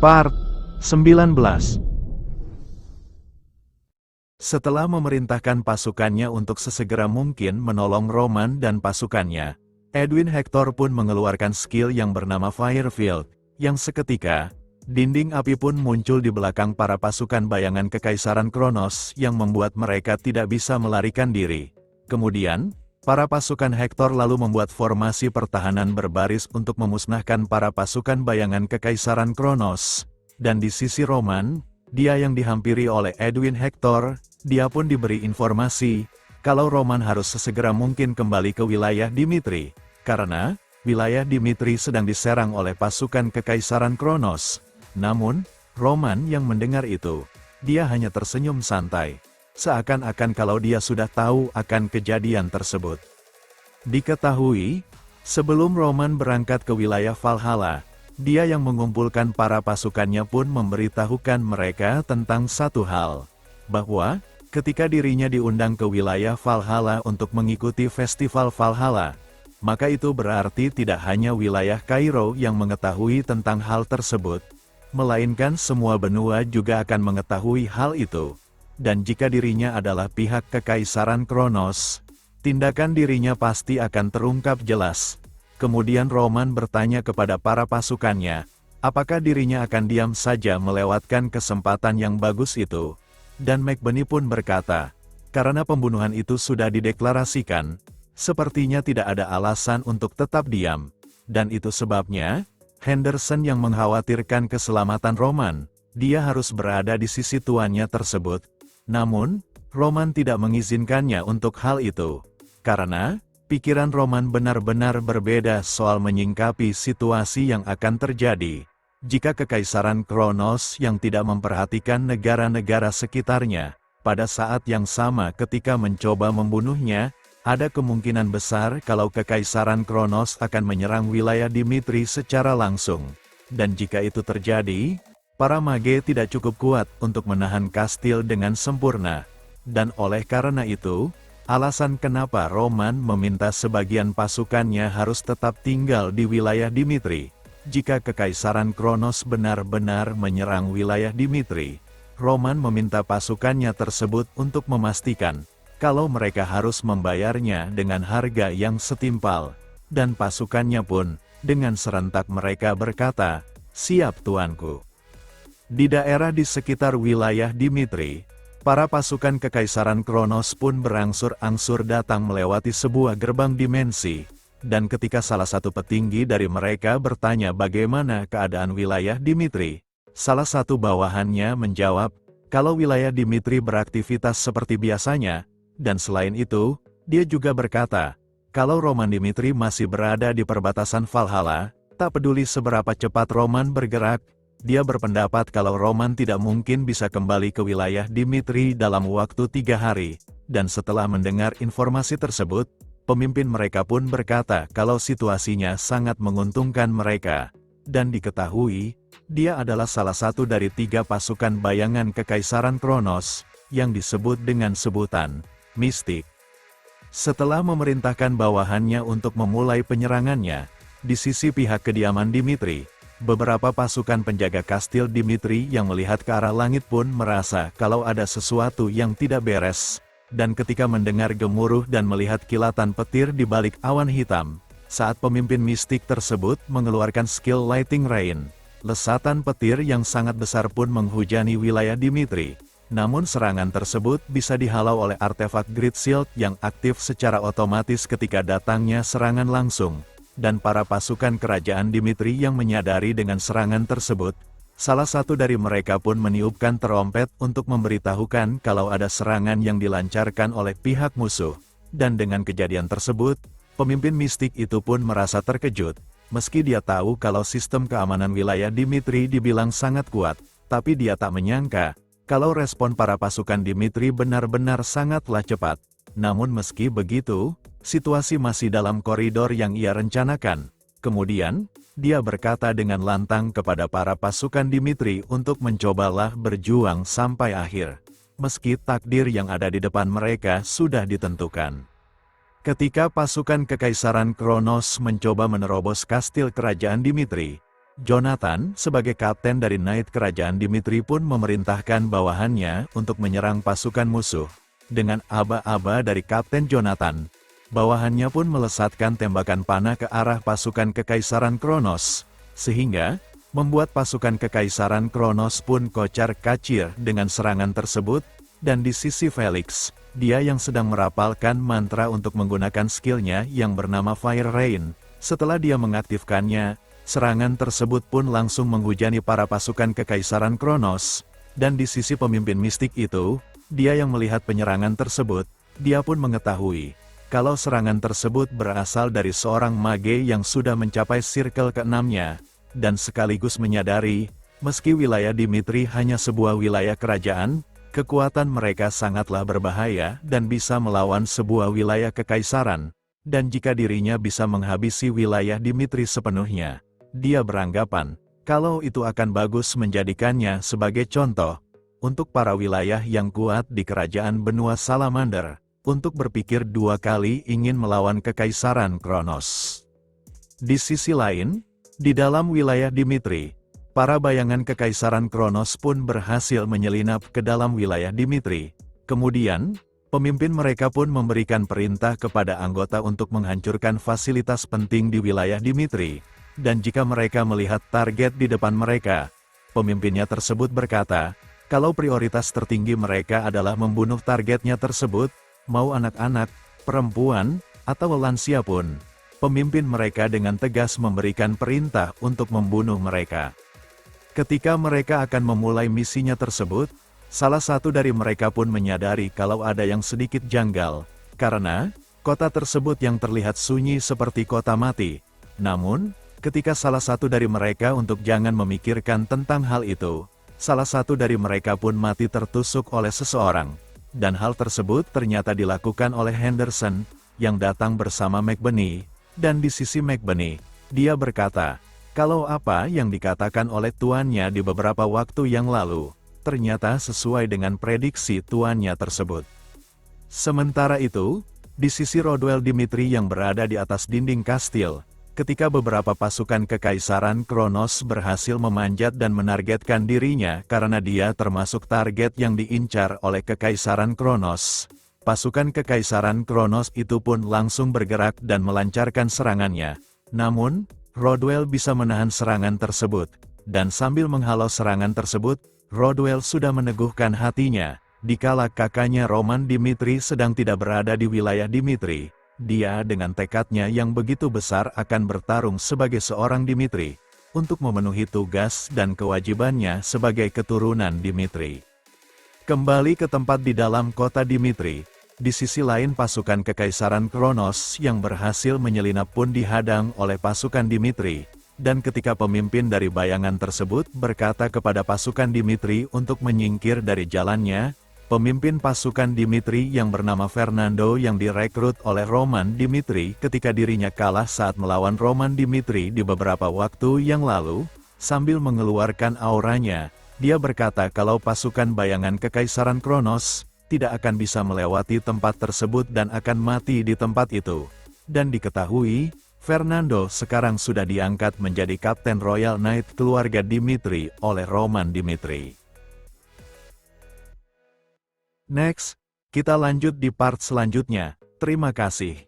Part 19. Setelah memerintahkan pasukannya untuk sesegera mungkin menolong Roman dan pasukannya, Edwin Hector pun mengeluarkan skill yang bernama Firefield, yang seketika, dinding api pun muncul di belakang para pasukan bayangan Kekaisaran Kronos yang membuat mereka tidak bisa melarikan diri. Kemudian, para pasukan Hector lalu membuat formasi pertahanan berbaris untuk memusnahkan para pasukan bayangan Kekaisaran Kronos. Dan di sisi Roman, dia yang dihampiri oleh Edwin Hector, dia pun diberi informasi, kalau Roman harus sesegera mungkin kembali ke wilayah Dimitri, karena, wilayah Dimitri sedang diserang oleh pasukan Kekaisaran Kronos. Namun, Roman yang mendengar itu, dia hanya tersenyum santai, seakan-akan kalau dia sudah tahu akan kejadian tersebut. Diketahui, sebelum Roman berangkat ke wilayah Valhalla, dia yang mengumpulkan para pasukannya pun memberitahukan mereka tentang satu hal, bahwa, ketika dirinya diundang ke wilayah Valhalla untuk mengikuti festival Valhalla, maka itu berarti tidak hanya wilayah Kairo yang mengetahui tentang hal tersebut, melainkan semua benua juga akan mengetahui hal itu. Dan jika dirinya adalah pihak Kekaisaran Kronos, tindakan dirinya pasti akan terungkap jelas. Kemudian Roman bertanya kepada para pasukannya, apakah dirinya akan diam saja melewatkan kesempatan yang bagus itu? Dan Macbeth pun berkata, karena pembunuhan itu sudah dideklarasikan, sepertinya tidak ada alasan untuk tetap diam. Dan itu sebabnya, Henderson yang mengkhawatirkan keselamatan Roman, dia harus berada di sisi tuannya tersebut. Namun, Roman tidak mengizinkannya untuk hal itu. Karena, pikiran Roman benar-benar berbeda soal menyingkapi situasi yang akan terjadi. Jika Kekaisaran Kronos yang tidak memperhatikan negara-negara sekitarnya, pada saat yang sama ketika mencoba membunuhnya, ada kemungkinan besar kalau Kekaisaran Kronos akan menyerang wilayah Dimitri secara langsung. Dan jika itu terjadi, para mage tidak cukup kuat untuk menahan kastil dengan sempurna. Dan oleh karena itu, alasan kenapa Roman meminta sebagian pasukannya harus tetap tinggal di wilayah Dimitri. Jika Kekaisaran Kronos benar-benar menyerang wilayah Dimitri, Roman meminta pasukannya tersebut untuk memastikan kalau mereka harus membayarnya dengan harga yang setimpal. Dan pasukannya pun, dengan serentak mereka berkata, "Siap tuanku." Di daerah di sekitar wilayah Dimitri, para pasukan Kekaisaran Kronos pun berangsur-angsur datang melewati sebuah gerbang dimensi, dan ketika salah satu petinggi dari mereka bertanya bagaimana keadaan wilayah Dimitri, salah satu bawahannya menjawab, kalau wilayah Dimitri beraktivitas seperti biasanya, dan selain itu, dia juga berkata, kalau Roman Dimitri masih berada di perbatasan Valhalla, tak peduli seberapa cepat Roman bergerak, dia berpendapat kalau Roman tidak mungkin bisa kembali ke wilayah Dimitri dalam waktu 3 hari, dan setelah mendengar informasi tersebut, pemimpin mereka pun berkata kalau situasinya sangat menguntungkan mereka, dan diketahui, dia adalah salah satu dari 3 pasukan bayangan Kekaisaran Kronos, yang disebut dengan sebutan mistik. Setelah memerintahkan bawahannya untuk memulai penyerangannya, di sisi pihak kediaman Dimitri, beberapa pasukan penjaga kastil Dimitri yang melihat ke arah langit pun merasa kalau ada sesuatu yang tidak beres. Dan ketika mendengar gemuruh dan melihat kilatan petir di balik awan hitam, saat pemimpin mistik tersebut mengeluarkan skill Lighting Rain, lesatan petir yang sangat besar pun menghujani wilayah Dimitri. Namun serangan tersebut bisa dihalau oleh artefak Great Shield yang aktif secara otomatis ketika datangnya serangan langsung. Dan para pasukan kerajaan Dimitri yang menyadari dengan serangan tersebut, salah satu dari mereka pun meniupkan terompet untuk memberitahukan kalau ada serangan yang dilancarkan oleh pihak musuh. Dan dengan kejadian tersebut, pemimpin mistik itu pun merasa terkejut, meski dia tahu kalau sistem keamanan wilayah Dimitri dibilang sangat kuat, tapi dia tak menyangka kalau respon para pasukan Dimitri benar-benar sangatlah cepat. Namun meski begitu, situasi masih dalam koridor yang ia rencanakan. Kemudian, dia berkata dengan lantang kepada para pasukan Dimitri untuk mencobalah berjuang sampai akhir, meski takdir yang ada di depan mereka sudah ditentukan. Ketika pasukan Kekaisaran Kronos mencoba menerobos kastil kerajaan Dimitri, Jonathan, sebagai kapten dari Knight Kerajaan Dimitri pun memerintahkan bawahannya untuk menyerang pasukan musuh. Dengan aba-aba dari Kapten Jonathan, bawahannya pun melesatkan tembakan panah ke arah pasukan Kekaisaran Kronos, sehingga membuat pasukan Kekaisaran Kronos pun kocar-kacir dengan serangan tersebut, dan di sisi Felix, dia yang sedang merapalkan mantra untuk menggunakan skillnya yang bernama Fire Rain. Setelah dia mengaktifkannya, serangan tersebut pun langsung menghujani para pasukan Kekaisaran Kronos, dan di sisi pemimpin mistik itu, dia yang melihat penyerangan tersebut, dia pun mengetahui kalau serangan tersebut berasal dari seorang mage yang sudah mencapai circle ke-6-nya, dan sekaligus menyadari, meski wilayah Dimitri hanya sebuah wilayah kerajaan, kekuatan mereka sangatlah berbahaya dan bisa melawan sebuah wilayah kekaisaran, dan jika dirinya bisa menghabisi wilayah Dimitri sepenuhnya, dia beranggapan, kalau itu akan bagus menjadikannya sebagai contoh, untuk para wilayah yang kuat di kerajaan benua Salamander, untuk berpikir dua kali ingin melawan Kekaisaran Kronos. Di sisi lain, di dalam wilayah Dimitri, para bayangan Kekaisaran Kronos pun berhasil menyelinap ke dalam wilayah Dimitri. Kemudian, pemimpin mereka pun memberikan perintah kepada anggota untuk menghancurkan fasilitas penting di wilayah Dimitri. Dan jika mereka melihat target di depan mereka, pemimpinnya tersebut berkata, kalau prioritas tertinggi mereka adalah membunuh targetnya tersebut, mau anak-anak, perempuan, atau lansia pun, pemimpin mereka dengan tegas memberikan perintah untuk membunuh mereka. Ketika mereka akan memulai misinya tersebut, salah satu dari mereka pun menyadari kalau ada yang sedikit janggal, karena kota tersebut yang terlihat sunyi seperti kota mati. Namun, ketika salah satu dari mereka untuk jangan memikirkan tentang hal itu, salah satu dari mereka pun mati tertusuk oleh seseorang. Dan hal tersebut ternyata dilakukan oleh Henderson, yang datang bersama McBurney, dan di sisi McBurney, dia berkata, kalau apa yang dikatakan oleh tuannya di beberapa waktu yang lalu, ternyata sesuai dengan prediksi tuannya tersebut. Sementara itu, di sisi Rodwell Dimitri yang berada di atas dinding kastil, ketika beberapa pasukan Kekaisaran Kronos berhasil memanjat dan menargetkan dirinya karena dia termasuk target yang diincar oleh Kekaisaran Kronos, pasukan Kekaisaran Kronos itu pun langsung bergerak dan melancarkan serangannya. Namun, Rodwell bisa menahan serangan tersebut, dan sambil menghalau serangan tersebut, Rodwell sudah meneguhkan hatinya, dikala kakaknya Roman Dimitri sedang tidak berada di wilayah Dimitri. Dia dengan tekadnya yang begitu besar akan bertarung sebagai seorang Dimitri, untuk memenuhi tugas dan kewajibannya sebagai keturunan Dimitri. Kembali ke tempat di dalam kota Dimitri, di sisi lain pasukan Kekaisaran Kronos yang berhasil menyelinap pun dihadang oleh pasukan Dimitri, dan ketika pemimpin dari bayangan tersebut berkata kepada pasukan Dimitri untuk menyingkir dari jalannya, pemimpin pasukan Dimitri yang bernama Fernando yang direkrut oleh Roman Dimitri ketika dirinya kalah saat melawan Roman Dimitri di beberapa waktu yang lalu, sambil mengeluarkan auranya, dia berkata kalau pasukan bayangan Kekaisaran Kronos tidak akan bisa melewati tempat tersebut dan akan mati di tempat itu. Dan diketahui, Fernando sekarang sudah diangkat menjadi Kapten Royal Knight keluarga Dimitri oleh Roman Dimitri. Next, kita lanjut di part selanjutnya. Terima kasih.